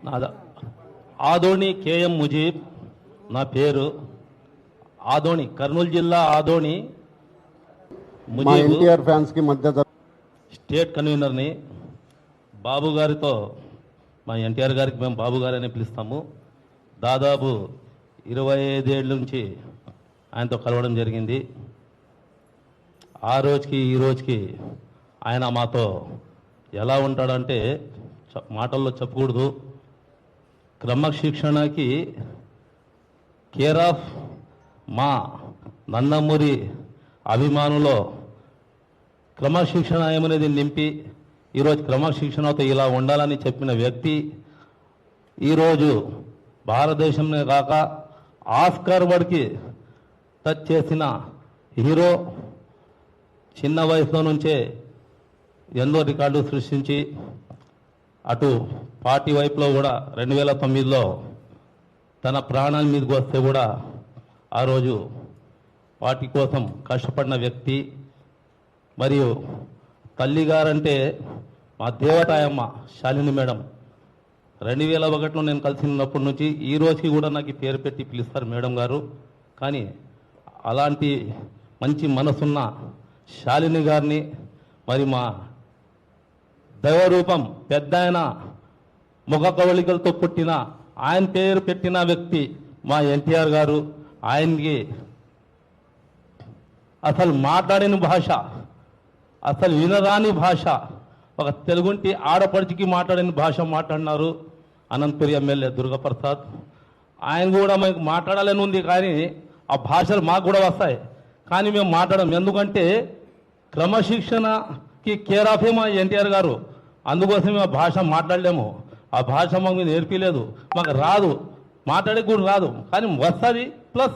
నాద Adoni KM Mujeeb నా పేరు. ఆదోని కర్నూలు జిల్లా ఆదోని మా ఎన్టీఆర్ ఫ్యాన్స్ కి మధ్య స్టేట్ కన్వీనర్ని. బాబు గారితో మా ఎన్టీఆర్ గారికి మేము బాబు గారు అని పిలుస్తాము. దాదాపు 25 ఏళ్ళ నుంచి ఆయనతో కలవడం జరిగింది. ఆ రోజుకి ఈ రోజుకి ఆయన మాతో ఎలా ఉంటాడంటే మాటల్లో చెప్పకూడదు. క్రమశిక్షణకి కేర్ ఆఫ్ మా నందమూరి అభిమానులో క్రమశిక్షణ ఏమనేది నింపి ఈరోజు క్రమశిక్షణతో ఇలా ఉండాలని చెప్పిన వ్యక్తి ఈరోజు భారతదేశంలో కాక ఆస్కార్ అవార్డుకి టచ్ చేసిన హీరో. చిన్న వయసులో నుంచే ఎన్నో రికార్డు సృష్టించి అటు పార్టీ వైపులో కూడా 2009లో తన ప్రాణాల మీదకి వస్తే కూడా ఆ రోజు పార్టీ కోసం కష్టపడిన వ్యక్తి. మరియు తల్లిగారంటే మా దేవతాయమ్మ శాలిని మేడం. 2001లో నేను కలిసినప్పటి నుంచి ఈ రోజుకి కూడా నాకు ఈ పేరు పెట్టి పిలుస్తారు మేడం గారు. కానీ అలాంటి మంచి మనసున్న శాలిని గారిని మరి మా దైవరూపం పెద్ద ఆయన ముఖ కవళికలతో పుట్టిన ఆయన పేరు పెట్టిన వ్యక్తి మా ఎన్టీఆర్ గారు. ఆయనకి అసలు మాట్లాడిన భాష, అసలు వినరాని భాష, ఒక తెలుగుంటి ఆడపడిచికి మాట్లాడిన భాష మాట్లాడినారు అనంతపురి ఎమ్మెల్యే దుర్గాప్రసాద్. ఆయన కూడా మనకు మాట్లాడాలని ఉంది, కానీ ఆ భాషలు మాకు కూడా వస్తాయి, కానీ మేము మాట్లాడడం. ఎందుకంటే క్రమశిక్షణకి కేర్ ఆఫే మా ఎన్టీఆర్ గారు. అందుకోసమే ఆ భాష మాట్లాడలేము. ఆ భాష మాకు నేర్పిలేదు, మాకు రాదు, మాట్లాడే కూడా రాదు, కానీ వస్తుంది. ప్లస్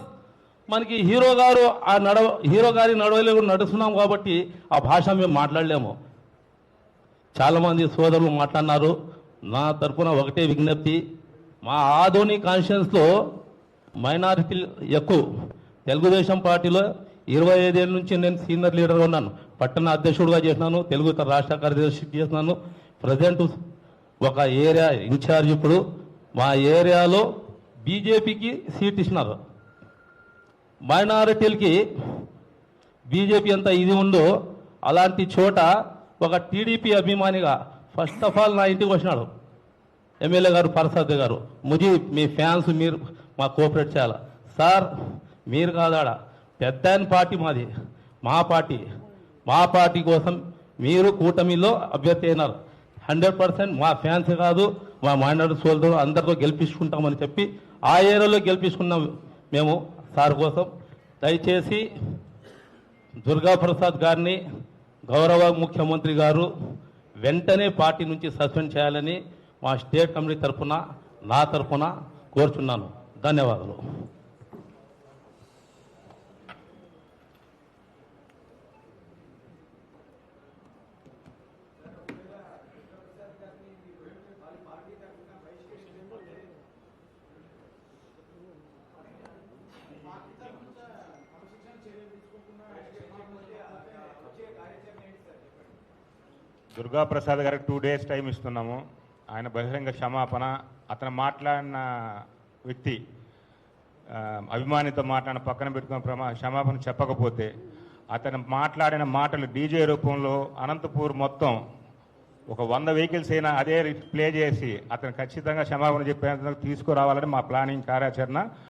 మనకి హీరో గారి నడవలే కూడా నడుస్తున్నాం కాబట్టి ఆ భాష మేము మాట్లాడలేము. చాలామంది సోదరులు మాట్లాడినారు. నా తరఫున ఒకటే విజ్ఞప్తి, మా ఆదోని కాన్స్టిట్యున్సీలో మైనారిటీలు ఎక్కువ. తెలుగుదేశం పార్టీలో 25 ఏళ్ళ నుంచి నేను సీనియర్ లీడర్గా ఉన్నాను. పట్టణ అధ్యక్షుడిగా చేసినాను, తెలుగు రాష్ట్ర కార్యదర్శి చేసినాను. ప్రజెంట్ ఒక ఏరియా ఇన్ఛార్జ్. ఇప్పుడు మా ఏరియాలో బీజేపీకి సీట్ ఇచ్చినారు. మైనారిటీలకి బీజేపీ ఎంత ఇది ఉందో అలాంటి చోట ఒక టీడీపీ అభిమానిగా ఫస్ట్ ఆఫ్ ఆల్ నా ఇంటికి వచ్చినాడు ఎమ్మెల్యే గారు ప్రసాద్ గారు. ముజీబ్ మీ ఫ్యాన్స్ మీరు మా కోఆపరేట్ చేయాలి సార్. మీరు కాదాడ పెద్ద పార్టీ మాది, మా పార్టీ కోసం మీరు కూటమిలో అభ్యర్థి అయినారు. 100% మా ఫ్యాన్స్ కాదు, మా మైనారిటీ సోదరులు అందరితో గెలిపించుకుంటామని చెప్పి ఆ ఏరియాలో గెలిపించుకున్నాం మేము సార్ కోసం. దయచేసి దుర్గాప్రసాద్ గారిని గౌరవ ముఖ్యమంత్రి గారు వెంటనే పార్టీ నుంచి సస్పెండ్ చేయాలని మా స్టేట్ కమిటీ తరఫున నా తరఫున కోరుచున్నాను. ధన్యవాదాలు. దుర్గాప్రసాద్ గారికి 2 days టైం ఇస్తున్నాము. ఆయన బహిరంగ క్షమాపణ, అతను మాట్లాడిన వ్యక్తి అభిమానితో మాట్లాడిన పక్కన పెట్టుకున్న క్షమాపణ చెప్పకపోతే అతను మాట్లాడిన మాటలు డీజే రూపంలో అనంతపూర్ మొత్తం ఒక 100 వెహికల్స్ అయినా అదే ప్లే చేసి అతను ఖచ్చితంగా క్షమాపణ చెప్పేందుకు తీసుకురావాలని మా ప్లానింగ్ కార్యాచరణ.